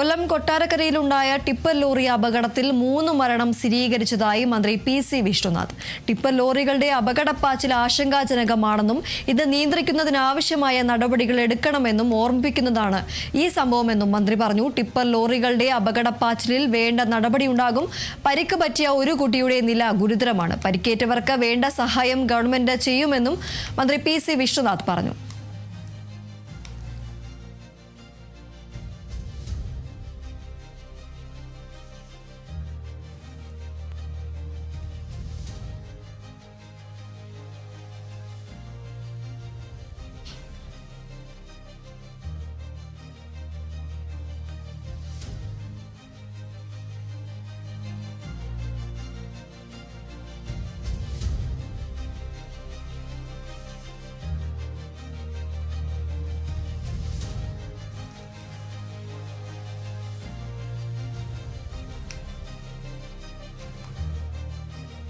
കൊല്ലം കൊട്ടാരക്കരയിലുണ്ടായ tipper lorry അപകടത്തിൽ 3 മരണം സ്ഥിരീകരിച്ചതായി മന്ത്രി പി.സി. വിഷ്ണുനാഥ്. ടിപ്പർ ലോറികളുടെ അപകടപ്പാച്ചിൽ ആശങ്കാജനകമാണെന്നും ഇത് നിയന്ത്രിക്കുന്നതിനാവശ്യമായ നടപടികൾ എടുക്കണമെന്നും ഓർമ്മിപ്പിക്കുന്നതാണ് ഈ സംഭവമെന്നും മന്ത്രി പറഞ്ഞു. ടിപ്പർ ലോറികളുടെ അപകടപ്പാച്ചിലിൽ വേണ്ട നടപടിയുണ്ടാകും. പരിക്ക് പറ്റിയ ഒരു കുട്ടിയുടെ നില ഗുരുതരമാണ്. പരിക്കേറ്റവർക്ക് വേണ്ട സഹായം ഗവൺമെന്റ് ചെയ്യുമെന്നും മന്ത്രി പി.സി. വിഷ്ണുനാഥ് പറഞ്ഞു.